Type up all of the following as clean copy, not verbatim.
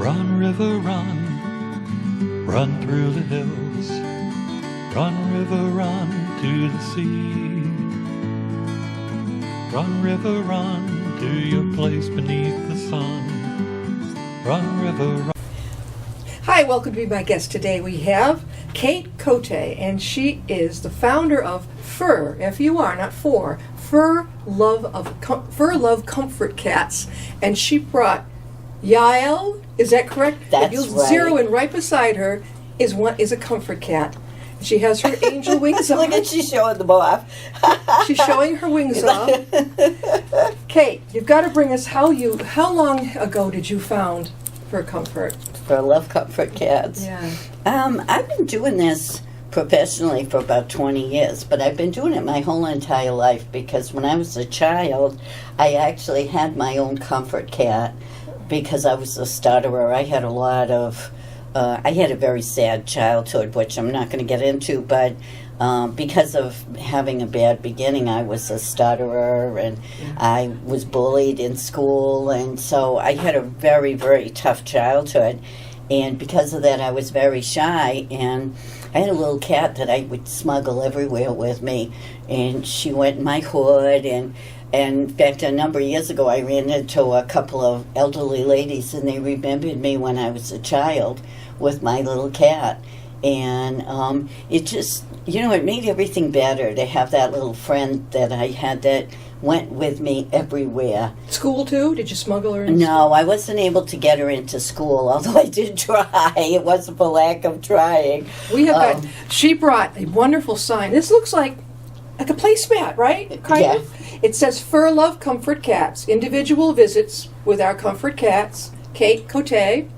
Run, river, run, run through the hills. Run, river, run to the sea. Run, river, run to your place beneath the sun. Run, river, run. Hi, welcome to be my guest today. We have Cote, and she is the founder of Fur, F-U-R, not for, Fur Love Comfort Cats, and she brought Yael. Is that correct? That's you'll right. Zero, and right beside her is a comfort cat. She has her angel wings on. Look at she's showing them off. She's showing her wings off. Kate, you've got to bring us how long ago did you found Fur Comfort? For Love Comfort Cats. Yeah. I've been doing this professionally for about 20 years, but I've been doing it my whole entire life because when I was a child, I actually had my own comfort cat because I was a stutterer. I had I had a very sad childhood, which I'm not going to get into, but because of having a bad beginning, I was a stutterer and I was bullied in school, and so I had a very, very tough childhood. And because of that, I was very shy, and I had a little cat that I would smuggle everywhere with me, and she went in my hood, and in fact, a number of years ago, I ran into a couple of elderly ladies, and they remembered me when I was a child with my little cat. And it just, it made everything better to have that little friend that I had that went with me everywhere. School, too? Did you smuggle her in? No, I wasn't able to get her into school, although I did try. It wasn't for lack of trying. She brought a wonderful sign. This looks like a placemat, right? Kind of. It says Fur Love Comfort Cats. Individual visits with our comfort cats. Cote.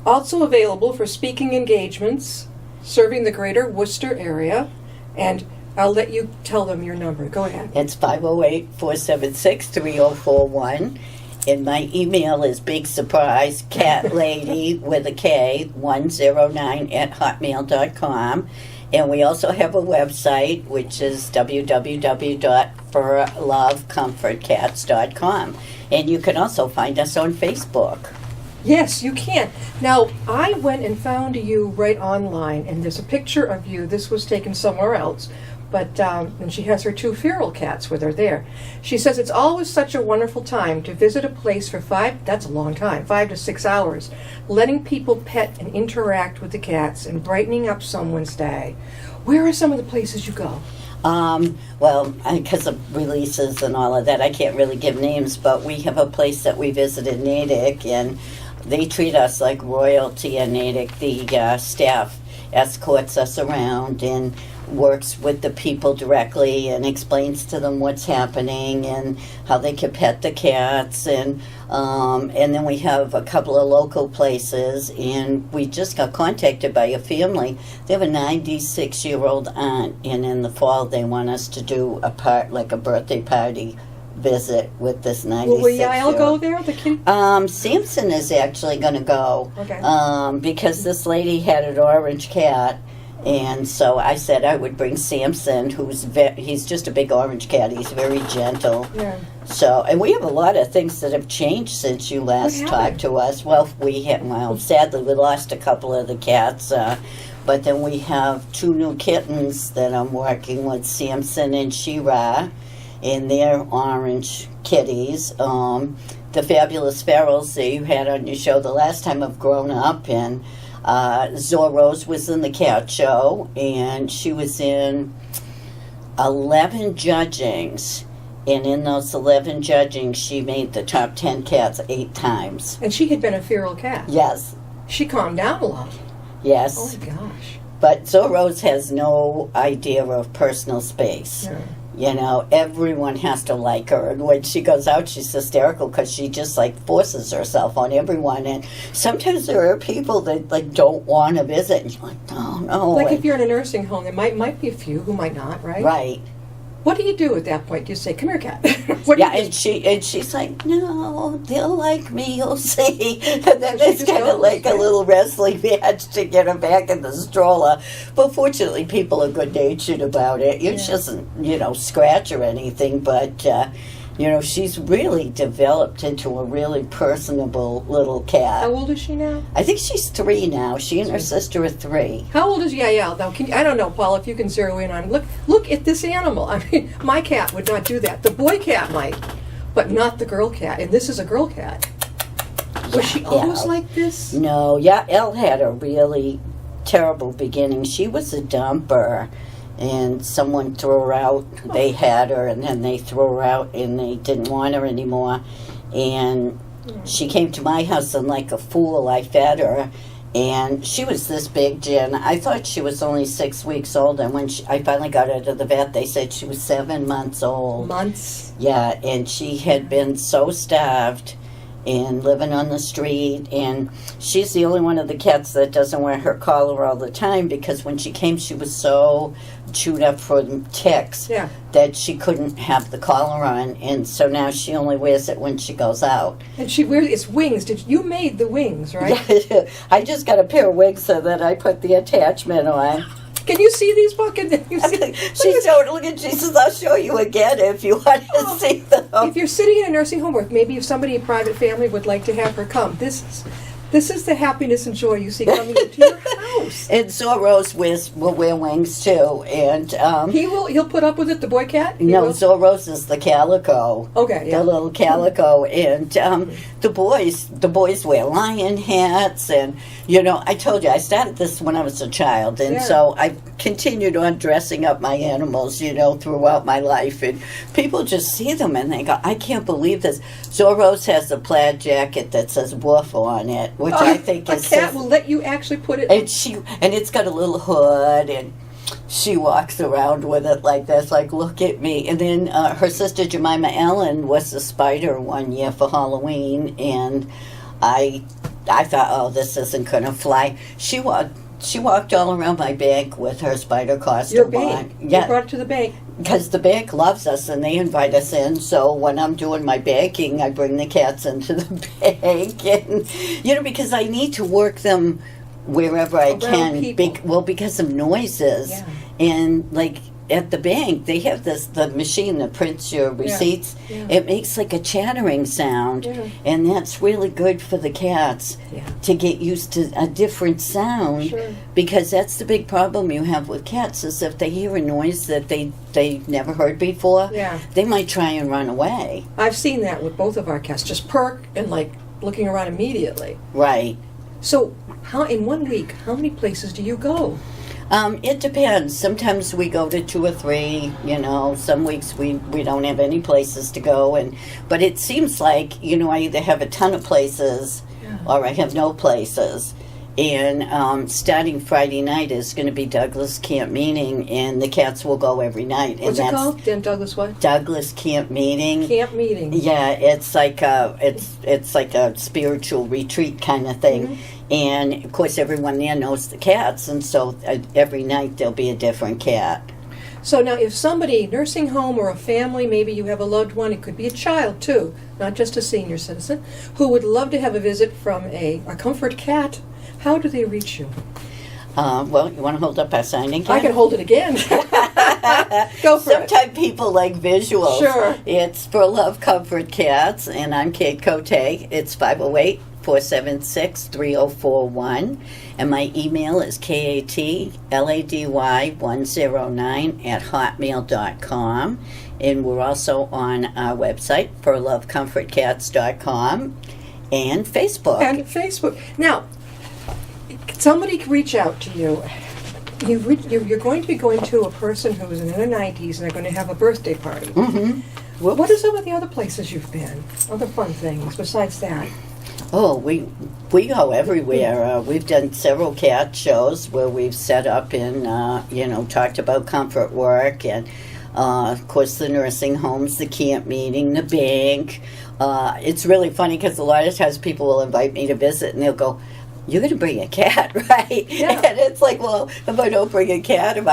Also available for speaking engagements, serving the greater Worcester area. And I'll let you tell them your number. Go ahead. It's 508-476-3041. And my email is bigsurprisecatlady with a K 109 @hotmail.com. And we also have a website, which is www.furlovecomfortcats.com. And you can also find us on Facebook. Yes, you can. Now, I went and found you right online, and there's a picture of you. This was taken somewhere else, but and she has her two feral cats with her there. She says it's always such a wonderful time to visit a place for that's a long time, 5 to 6 hours, letting people pet and interact with the cats and brightening up someone's day. Where are some of the places you go? Well, because of releases and all of that, I can't really give names, but we have a place that we visit in Natick, and they treat us like royalty in Natick. The staff escorts us around and works with the people directly and explains to them what's happening and how they can pet the cats, and then we have a couple of local places, and we just got contacted by a family. They have a 96-year-old aunt, and in the fall they want us to do a birthday party visit with this 96-year-old. Will Yael go there, the kid? Samson is actually going to go. Okay. Because this lady had an orange cat, and so I said I would bring Samson, he's just a big orange cat. He's very gentle. Yeah. So, and we have a lot of things that have changed since you last talked to us. Well, sadly, we lost a couple of the cats, but then we have 2 new kittens that I'm working with, Samson and Shira, and they're orange kitties. The Fabulous Ferals that you had on your show the last time have grown up, and Zorro's was in the cat show, and she was in 11 judgings, and in those 11 judgings, she made the top 10 cats 8 times. And she had been a feral cat. Yes. She calmed down a lot. Yes. Oh, my gosh. But Zorro's has no idea of personal space. Yeah. Everyone has to like her. And when she goes out, she's hysterical because she just, forces herself on everyone. And sometimes there are people that, don't want to visit. And you're like, oh, no. Like if you're in a nursing home, there might be a few who might not, right? Right. What do you do at that point? Do you say, come here, cat? And she's like, no, they'll like me, you'll see. And then it's kind of like a little wrestling match to get her back in the stroller. But fortunately, people are good-natured about it. She doesn't, scratch or anything, but You know, she's really developed into a really personable little cat. How old is she now? I think she's 3 now. She and her sister are 3. How old is Yael? Now, I don't know, Paul, if you can zero in on. Look at this animal. I mean, my cat would not do that. The boy cat might, but not the girl cat. And this is a girl cat. Was she always like this? No, Yael had a really terrible beginning. She was a dumper. And someone threw her out. They had her, and then they threw her out, and they didn't want her anymore. And she came to my house, and like a fool, I fed her. And she was this big, Jen. I thought she was only 6 weeks old, and when I finally got her to the vet, they said she was 7 months old. Months? Yeah, and she had been so starved and living on the street, and she's the only one of the cats that doesn't wear her collar all the time, because when she came, she was so chewed up from ticks that she couldn't have the collar on, and so now she only wears it when she goes out. And she wears its wings. You made the wings, right? I just got a pair of wings so that I put the attachment on. Can you see these fucking? She showed. Look at Jesus. I'll show you again if you want to see them. If you're sitting in a nursing home, or maybe if somebody in private family would like to have her come, this is the happiness and joy you see coming into your house. And Zorro's will wear wings too, and he'll put up with it. The boy cat. Zorro's is the calico. Okay, yeah. The little calico, and the boys wear lion hats, and you know, I told you I started this when I was a child, and so I continued on dressing up my animals, you know, throughout my life, and people just see them and they go, I can't believe this. Zorro's has a plaid jacket that says "woof" on it, which I think is a cat will let you actually put it. And it's got a little hood, and she walks around with it like this, like, look at me. And then her sister Jemima Ellen was a spider one year for Halloween, and I thought, oh, this isn't gonna fly. She walked all around my bank with her spider costume. Your bank? Yeah. You brought it to the bank. Because the bank loves us and they invite us in. So when I'm doing my banking, I bring the cats into the bank. And, you know, because I need to work them wherever I can. Because of noises. Yeah. And, like, at the bank, they have the machine that prints your receipts. Yeah. It makes like a chattering sound, and that's really good for the cats to get used to a different sound, because that's the big problem you have with cats, is if they hear a noise that they never heard before, they might try and run away. I've seen that with both of our cats, just perk and like looking around immediately. Right. So in 1 week, how many places do you go? It depends. Sometimes we go to 2 or 3, you know. Some weeks we don't have any places to go. But it seems like, you know, I either have a ton of places or I have no places. And starting Friday night is going to be Douglas Camp Meeting, and the cats will go every night. What's it called? Douglas what? Douglas Camp Meeting. Camp Meeting. Yeah, it's like a spiritual retreat kind of thing. Mm-hmm. And, of course, everyone there knows the cats, and so every night there'll be a different cat. So now if somebody, nursing home or a family, maybe you have a loved one, it could be a child too, not just a senior citizen, who would love to have a visit from a comfort cat, how do they reach you? Well, you want to hold up our sign again? I can hold it again. Go for it. Sometimes people like visuals. Sure. It's For Love Comfort Cats, and I'm Kate Cote. It's 508-476-3041, and my email is katlady109@hotmail.com, and we're also on our website, forlovecomfortcats.com, and Facebook. Now, somebody can reach out to you. You're going to be going to a person who's in their 90s, and they're going to have a birthday party. Mm-hmm. What are some of the other places you've been? Other fun things besides that? Oh, we go everywhere. We've done several cat shows where we've set up and talked about comfort work, and of course the nursing homes, the camp meeting, the bank. It's really funny because a lot of times people will invite me to visit, and they'll go, "You're going to bring a cat, right?" Yeah. And it's like, well, if I don't bring a cat, am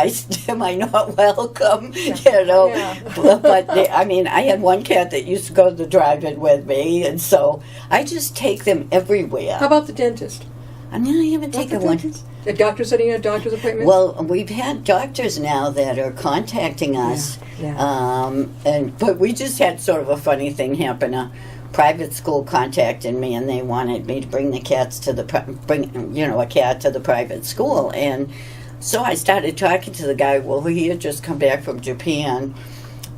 I not welcome? Yeah. You know. Yeah. But I had one cat that used to go to the drive-in with me, and so I just take them everywhere. How about the dentist? I haven't taken one. The doctor said he had a doctor's appointment? Well, we've had doctors now that are contacting us, Yeah. but we just had sort of a funny thing happen. A private school contacted me, and they wanted me to bring the cats to a cat to the private school, and so I started talking to the guy. Well, he had just come back from Japan,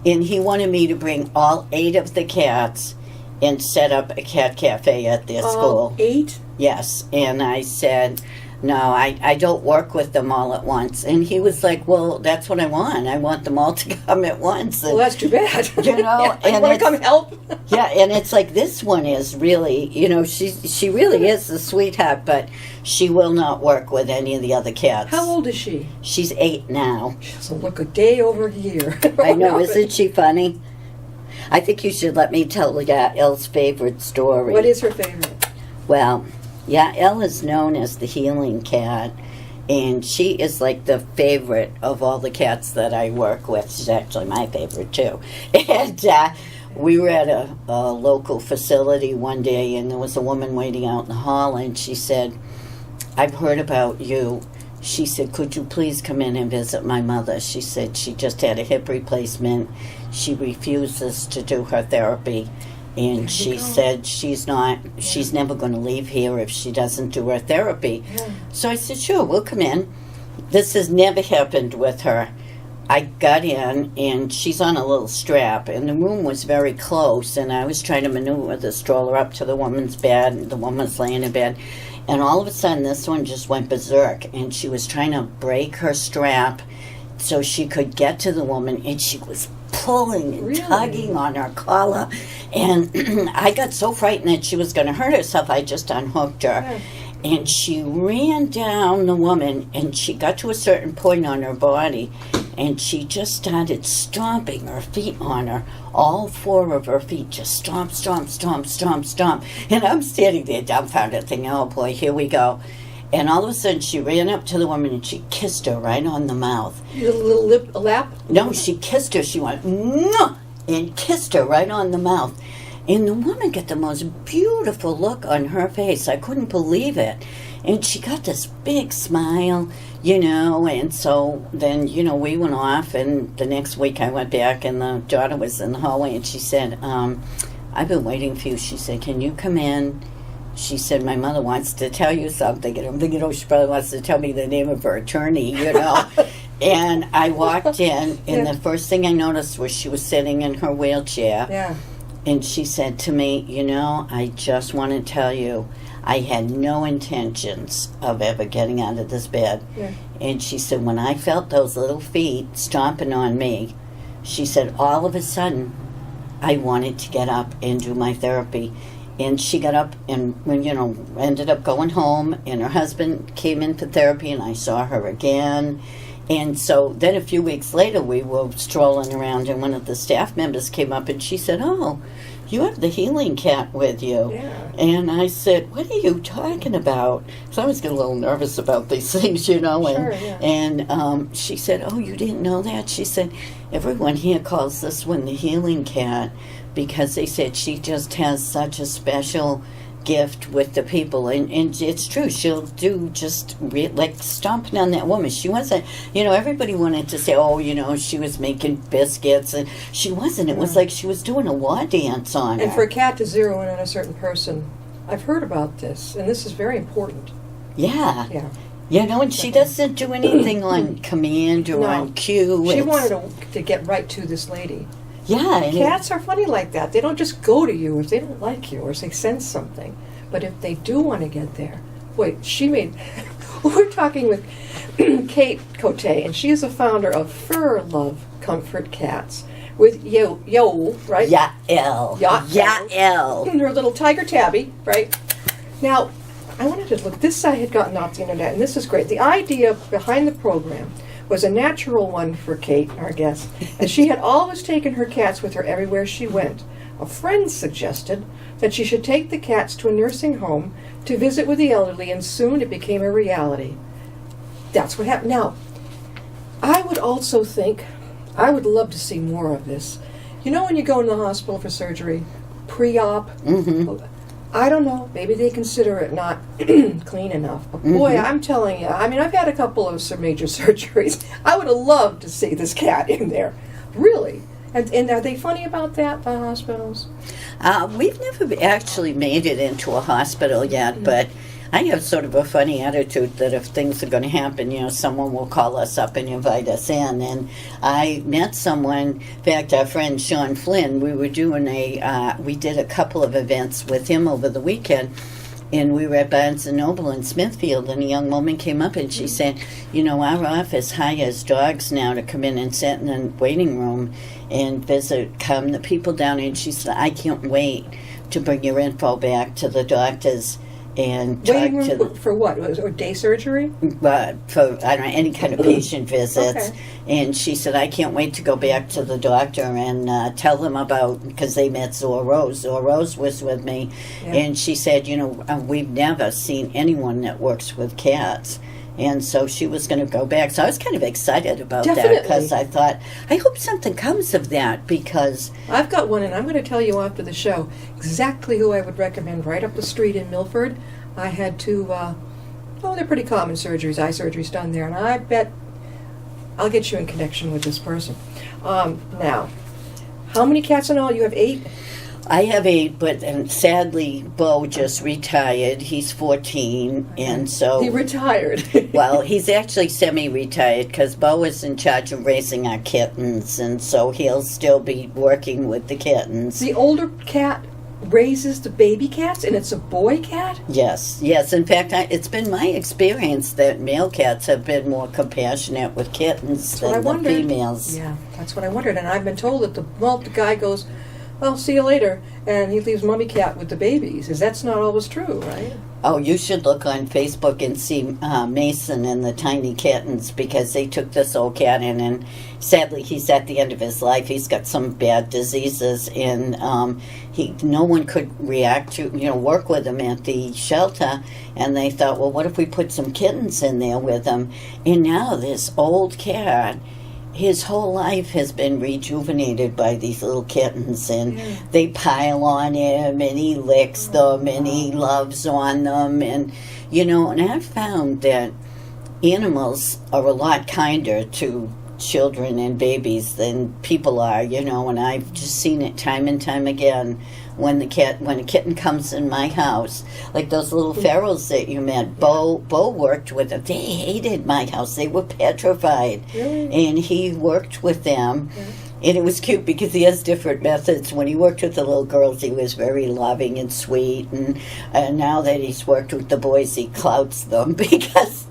and he wanted me to bring all 8 of the cats and set up a cat cafe at their school. 8? Yes, and I said, no, I don't work with them all at once. And he was like, well, that's what I want. I want them all to come at once. And, Well, that's too bad. You know, Yeah, and you want to come help? yeah, and it's like this one is really, she really is a sweetheart, but she will not work with any of the other cats. How old is she? She's 8 now. She doesn't look a day over a year. I know, isn't she funny? I think you should let me tell Elle's favorite story. What is her favorite? Well, yeah, Elle is known as the healing cat, and she is like the favorite of all the cats that I work with. She's actually my favorite, too. And we were at a local facility one day, and there was a woman waiting out in the hall, and she said, I've heard about you. She said, could you please come in and visit my mother? She said she just had a hip replacement. She refuses to do her therapy. And she said she's never going to leave here if she doesn't do her therapy. Yeah. So I said, sure, we'll come in. This has never happened with her. I got in, and she's on a little strap, and the room was very close, and I was trying to maneuver the stroller up to the woman's bed, and the woman was laying in bed. And all of a sudden, this one just went berserk, and she was trying to break her strap so she could get to the woman, and she was pulling and tugging on her collar. And I got so frightened that she was going to hurt herself, I just unhooked her. Yeah. And she ran down the woman, and she got to a certain point on her body, and she just started stomping her feet on her. All 4 of her feet just stomp, stomp, stomp, stomp, stomp. And I'm standing there dumbfounded thinking, oh boy, here we go. And all of a sudden she ran up to the woman and she kissed her right on the mouth. A little lap? No, she kissed her. She went, mwah, and kissed her right on the mouth. And the woman got the most beautiful look on her face. I couldn't believe it. And she got this big smile, and so then, we went off, and the next week I went back, and the daughter was in the hallway, and she said, I've been waiting for you. She said, can you come in? She said, my mother wants to tell you something. And I'm thinking, she probably wants to tell me the name of her attorney, And I walked in, and the first thing I noticed was she was sitting in her wheelchair. Yeah. And she said to me, I just want to tell you, I had no intentions of ever getting out of this bed. Yeah. And she said, when I felt those little feet stomping on me, she said, all of a sudden, I wanted to get up and do my therapy. And she got up and, ended up going home, and her husband came in for therapy, and I saw her again. And so then a few weeks later, we were strolling around, and one of the staff members came up, and she said, oh, you have the healing cat with you. Yeah. And I said, what are you talking about? So I was getting a little nervous about these things, Sure, yeah. And she said, oh, you didn't know that? She said, everyone here calls this one the healing cat because they said she just has such a special gift with the people, and it's true. She'll do just like stomping on that woman. She wasn't, everybody wanted to say, oh, she was making biscuits, and she wasn't. It was like she was doing a war dance on And her. for a cat to zero in on a certain person, I've heard about this, and this is very important. Yeah. Yeah. And she doesn't do anything on command or on cue. She It's- wanted to get right to this lady. Yeah. and Cats are funny like that. They don't just go to you if they don't like you or if they sense something. But if they do want to get there, wait, we're talking with Kate Cote, and she is the founder of Fur Love Comfort Cats with Yo, right? Yael. Yael. Her little tiger tabby, right? Now, I wanted to look, this I had gotten off the internet, and this is great. The idea behind the program was a natural one for Kate, our guest, and she had always taken her cats with her everywhere she went. A friend suggested that she should take the cats to a nursing home to visit with the elderly, and soon it became a reality. That's what happened. Now, I would also think, I would love to see more of this. When you go in the hospital for surgery, pre-op, I don't know. Maybe they consider it not clean enough. But boy, I'm telling you, I mean, I've had a couple of some major surgeries. I would have loved to see this cat in there. Really. And are they funny about that, the hospitals? We've never actually made it into a hospital yet, but I have sort of a funny attitude that if things are going to happen, you know, someone will call us up and invite us in. And I met someone, in fact, our friend Sean Flynn, we were doing we did a couple of events with him over the weekend. And we were at Barnes & Noble in Smithfield, and a young woman came up and she said, you know, our office hires dogs now to come in and sit in the waiting room and come the people down. And she said, I can't wait to bring your info back to the doctors and talk Waiting to room for what? Or day surgery? for, I don't know, any kind of patient visits. Okay. And she said, I can't wait to go back to the doctor and tell them about, because they met Zor Rose. Zor Rose was with me. Yeah. And she said, you know, we've never seen anyone that works with cats. And so she was going to go back. So I was kind of excited about that Definitely. because I thought, I hope something comes of that because... I've got one, and I'm going to tell you after the show exactly who I would recommend right up the street in Milford. I had two, they're pretty common surgeries, eye surgeries done there, and I bet I'll get you in connection with this person. Now, how many cats in all? You have 8? I have 8, but sadly, Bo just retired. He's 14, and so... He retired. Well, he's actually semi-retired because Bo is in charge of raising our kittens, and so he'll still be working with the kittens. The older cat raises the baby cats, and it's a boy cat? Yes. In fact, it's been my experience that male cats have been more compassionate with kittens than the females. Yeah, that's what I wondered, and I've been told that the guy goes, well, see you later, and he leaves mommy cat with the babies. That's not always true, right? Oh, you should look on Facebook and see Mason and the tiny kittens because they took this old cat in, and sadly he's at the end of his life. He's got some bad diseases, and no one could work with him at the shelter, and they thought, well, what if we put some kittens in there with him? And now this old cat, his whole life has been rejuvenated by these little kittens, and they pile on him, and he licks them, and he loves on them, and and I've found that animals are a lot kinder to children and babies than people are, and I've just seen it time and time again. When a kitten comes in my house, like those little ferals that you met, Bo worked with them. They hated my house. They were petrified. Really? And he worked with them. Yeah. And it was cute because he has different methods. When he worked with the little girls, he was very loving and sweet. And now that he's worked with the boys, he clouts them because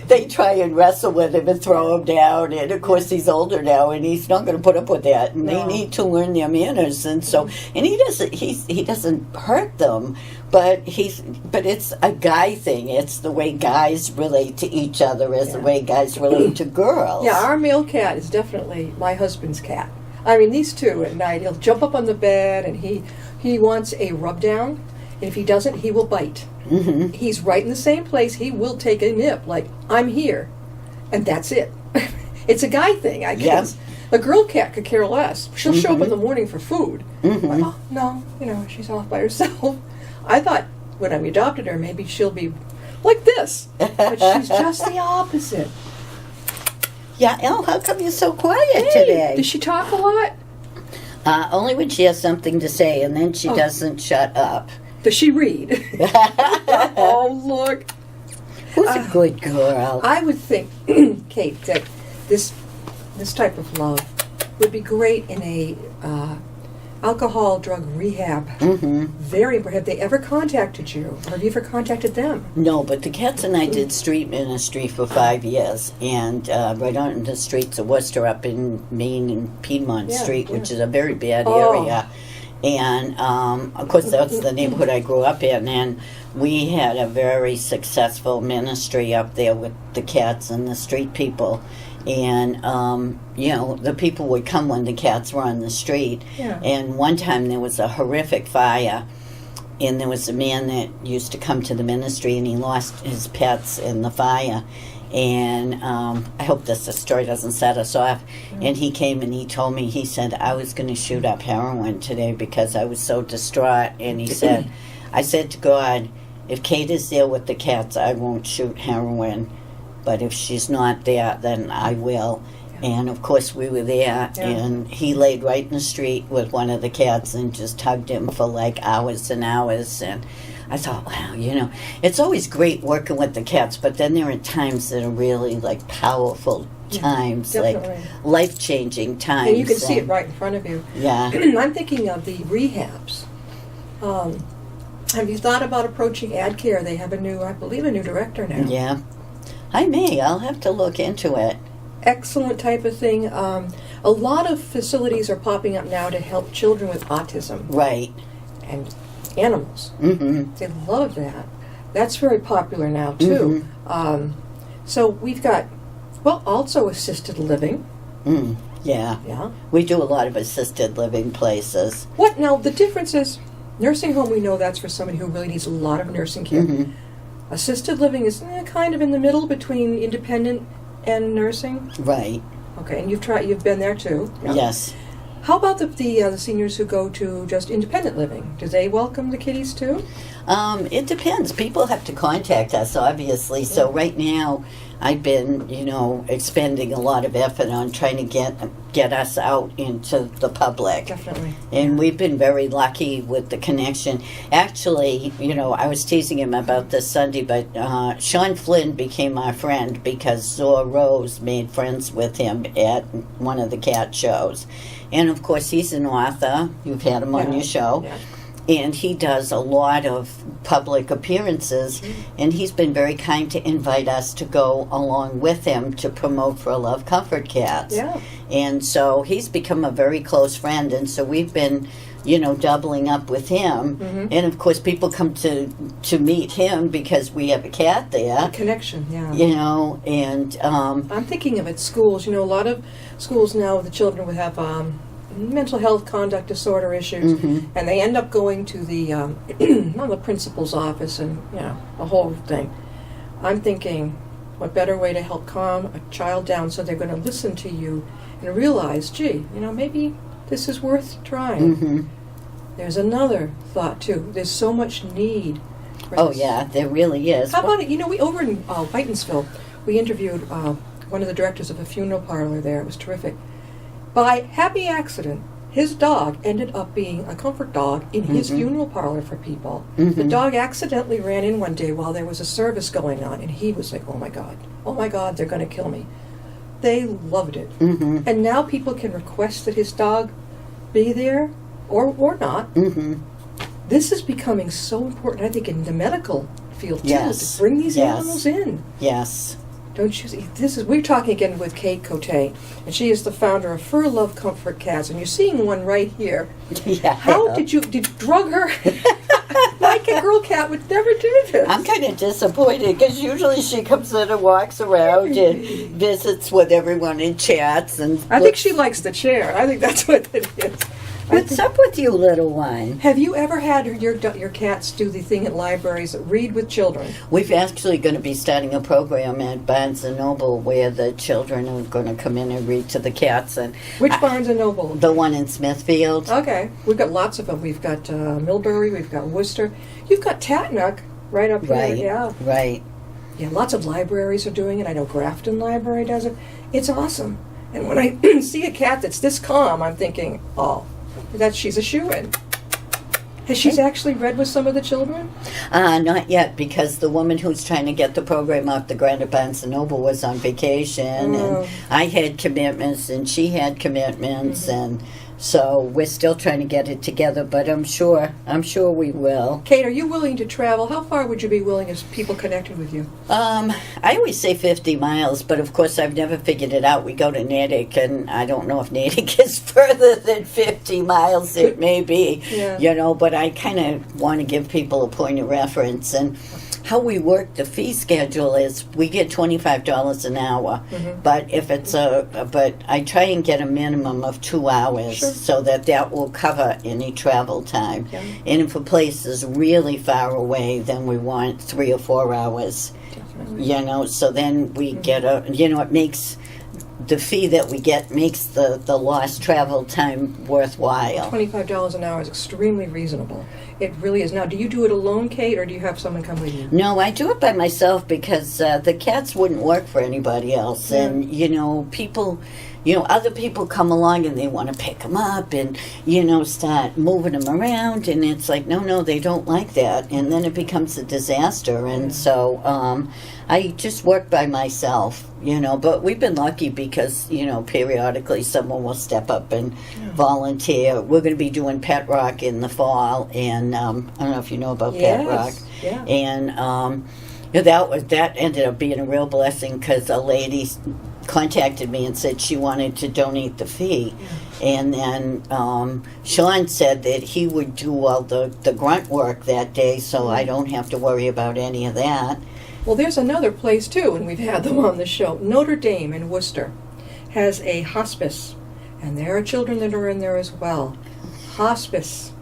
they try and wrestle with him and throw him down, and of course he's older now and he's not going to put up with that, and they need to learn their manners, and he doesn't hurt them, but it's a guy thing. It's the way guys relate to each other as the way guys relate to girls. Yeah, our male cat is definitely my husband's cat. I mean, these two at night, he'll jump up on the bed and he wants a rub down, and if he doesn't, he will bite. Mm-hmm. He's right in the same place. He will take a nip, like, I'm here. And that's it. It's a guy thing, I guess. Yeah. A girl cat could care less. She'll show up in the morning for food. Mm-hmm. But, oh, no, she's off by herself. I thought when I adopted her, maybe she'll be like this. But she's just the opposite. Yeah, Elle, how come you're so quiet today? Does she talk a lot? Only when she has something to say, and then she doesn't shut up. Does she read? Oh, look. Who's a good girl? I would think, Kate, that this type of love would be great in a alcohol drug rehab. Mm-hmm. Very important. Have they ever contacted you? Or have you ever contacted them? No, but the cats and I did street ministry for 5 years, and right on the streets of Worcester up in Main and Piedmont Street, which is a very bad area. And, of course, that's the neighborhood I grew up in, and we had a very successful ministry up there with the cats and the street people. And, the people would come when the cats were on the street. Yeah. And one time there was a horrific fire, and there was a man that used to come to the ministry, and he lost his pets in the fire. And I hope this story doesn't set us off. And he came and he told me, he said, I was going to shoot up heroin today because I was so distraught. And he said, I said to God, if Kate is there with the cats, I won't shoot heroin. But if she's not there, then I will. And of course we were there, and he laid right in the street with one of the cats and just hugged him for like hours and hours. And I thought, wow, you know, it's always great working with the cats, but then there are times that are really like powerful times, like life-changing times. And you can see it right in front of you. Yeah. I'm thinking of the rehabs. Have you thought about approaching AdCare? They have I believe a new director now. Yeah. I'll have to look into it. Excellent type of thing. A lot of facilities are popping up now to help children with autism. Right. And animals. Mm-hmm. They love that. That's very popular now, too. Mm-hmm. So we've got, also assisted living. Yeah. Yeah. We do a lot of assisted living places. Now, the difference is, nursing home, we know that's for somebody who really needs a lot of nursing care. Mm-hmm. Assisted living is kind of in the middle between independent and nursing. Right. Okay, and you've been there too. Yeah. Yes. How about the seniors who go to just independent living? Do they welcome the kiddies too? It depends. People have to contact us, obviously. So right now, I've been, expending a lot of effort on trying to get us out into the public. Definitely. And we've been very lucky with the connection. Actually, I was teasing him about this Sunday, but Sean Flynn became our friend because Zora Rose made friends with him at one of the cat shows. And, of course, he's an author. You've had him on your show. Yeah. And he does a lot of public appearances, and he's been very kind to invite us to go along with him to promote For Love Comfort Cats. Yeah. And so he's become a very close friend, and so we've been, doubling up with him. Mm-hmm. And, of course, people come to meet him because we have a cat there. A connection, yeah. And... I'm thinking of at schools. A lot of schools now, the children would have... mental health conduct disorder issues, and they end up going to the the principal's office and the whole thing. I'm thinking, what better way to help calm a child down so they're going to listen to you and realize, gee, maybe this is worth trying. There's another thought too. There's so much need for this. Yeah, there really is. How about it? We over in Whitensville, we interviewed one of the directors of a funeral parlor there. It was terrific. By happy accident, his dog ended up being a comfort dog in his funeral parlor for people. The dog accidentally ran in one day while there was a service going on, and he was like, oh my God, they're going to kill me. They loved it. And now people can request that his dog be there or not. This is becoming so important, I think, in the medical field, too, to bring these animals in. Yes. Don't you see? We're talking again with Kate Cote, and she is the founder of For Love Comfort Cats, and you're seeing one right here. Yeah. How did you drug her? Like a girl cat would never do this. I'm kind of disappointed because usually she comes in and walks around and visits with everyone and chats. And I think she likes the chair. I think that's what it is. What's up with you, little one? Have you ever had your cats do the thing at libraries, read with children? We're actually going to be starting a program at Barnes & Noble where the children are going to come in and read to the cats. And Which Barnes & Noble? The one in Smithfield. Okay. We've got lots of them. We've got Millbury, we've got Worcester. You've got Tatnuck right up here. Yeah. Right. Yeah, lots of libraries are doing it. I know Grafton Library does it. It's awesome. And when I see a cat that's this calm, I'm thinking, that she's a shoo-in. Has she actually read with some of the children? Not yet, because the woman who's trying to get the program off the ground at Barnes & Noble was on vacation, and I had commitments, and she had commitments, and so we're still trying to get it together, but I'm sure we will. Kate, are you willing to travel? How far would you be willing as people connected with you? I always say 50 miles, but of course I've never figured it out. We go to Natick, and I don't know if Natick is further than 50 miles. It may be, but I kind of want to give people a point of reference. And how we work the fee schedule is we get $25 an hour, but if it's but I try and get a minimum of 2 hours so that will cover any travel time. Yeah. And if a place is really far away, then we want 3 or 4 hours. Definitely. So then we get it makes the fee that we get makes the lost travel time worthwhile. $25 an hour is extremely reasonable. It really is. Now, do you do it alone, Kate, or do you have someone come with you? No, I do it by myself because the cats wouldn't work for anybody else. Yeah. And, people, other people come along and they want to pick them up and, start moving them around. And it's like, no, they don't like that. And then it becomes a disaster. And so I just work by myself, But we've been lucky because, periodically someone will step up and volunteer. We're going to be doing Pet Rock in the fall. And I don't know if you know about Pet Rock. Yeah. And that ended up being a real blessing because a lady contacted me and said she wanted to donate the fee. And then Sean said that he would do all the grunt work that day, so I don't have to worry about any of that. Well, there's another place, too, and we've had them on the show. Notre Dame in Worcester has a hospice, and there are children that are in there as well. Hospice.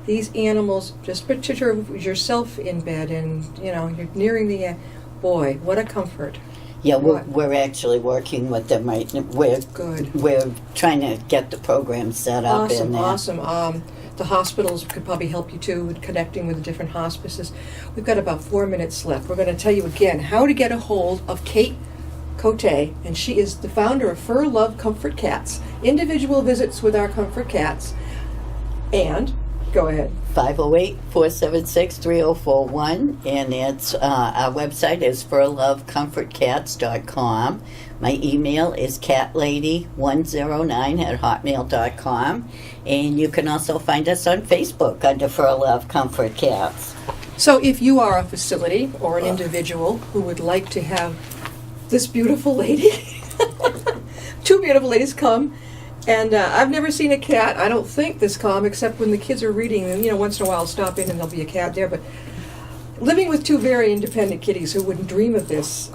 These animals, just picture yourself in bed and, you're nearing the end. Boy, what a comfort. Yeah, we're actually working with them right now. We're trying to get the program set up. Awesome. The hospitals could probably help you too with connecting with the different hospices. We've got about 4 minutes left. We're going to tell you again how to get a hold of Kate Cote, and she is the founder of Fur Love Comfort Cats. Individual visits with our comfort cats. And, go ahead. 508-476-3041, and it's our website is furlovecomfortcats.com. My email is catlady109@hotmail.com, and you can also find us on Facebook under Fur Love Comfort Cats. So if you are a facility or an individual who would like to have this beautiful lady, two beautiful ladies come. And I've never seen a cat, I don't think, this calm, except when the kids are reading. And, once in a while I'll stop in and there'll be a cat there. But living with two very independent kitties who wouldn't dream of this,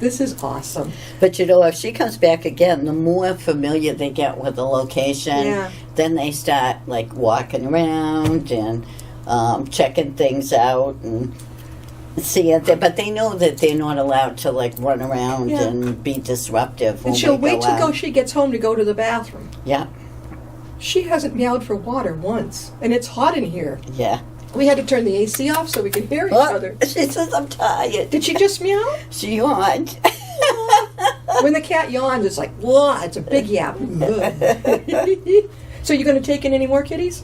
this is awesome. But, if she comes back again, the more familiar they get with the location, then they start, walking around and checking things out and see it there, but they know that they're not allowed to run around and be disruptive. And she'll wait till she gets home to go to the bathroom. Yeah. She hasn't meowed for water once, and it's hot in here. Yeah. We had to turn the AC off so we could hear each other. She says, I'm tired. Did she just meow? She yawned. When the cat yawns, it's like, whoa, it's a big yap. So you're going to take in any more kitties?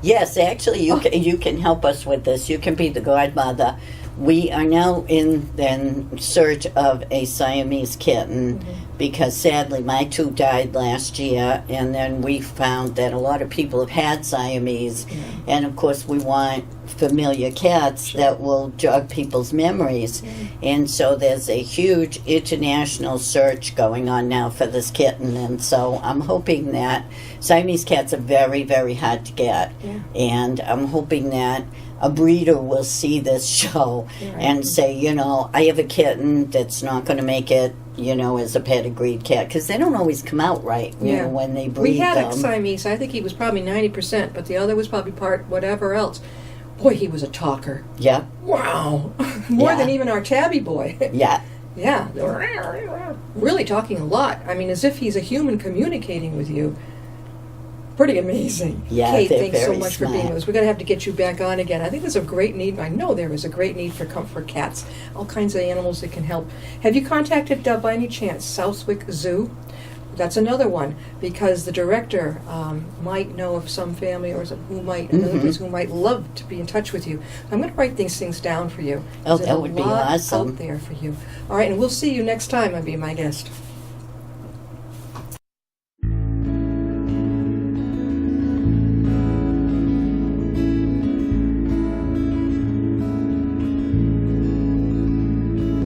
Yes, actually, you can help us with this. You can be the godmother. We are now in search of a Siamese kitten because sadly my two died last year, and then we found that a lot of people have had Siamese, and of course we want familiar cats that will jog people's memories, and so there's a huge international search going on now for this kitten, and so I'm hoping that Siamese cats are very, very hard to get, and I'm hoping that a breeder will see this show and say, I have a kitten that's not going to make it, as a pedigreed cat. Because they don't always come out right when they breed We had them. a Siamese. I think he was probably 90%, but the other was probably part whatever else. Boy, he was a talker. Yeah. Wow. More than even our tabby boy. Yeah. Yeah. Really talking a lot. I mean, as if he's a human communicating with you. Pretty amazing. Yeah, Kate, they're thanks so very much for being with us. We're going to have to get you back on again. I think there's a great need. I know there is a great need for comfort cats. All kinds of animals that can help. Have you contacted, by any chance, Southwick Zoo? That's another one, because the director might know of some family or who might, another place who might love to be in touch with you. I'm going to write these things down for you. Oh, that would be awesome. Out there for you. All right, and we'll see you next time. I'll be my guest.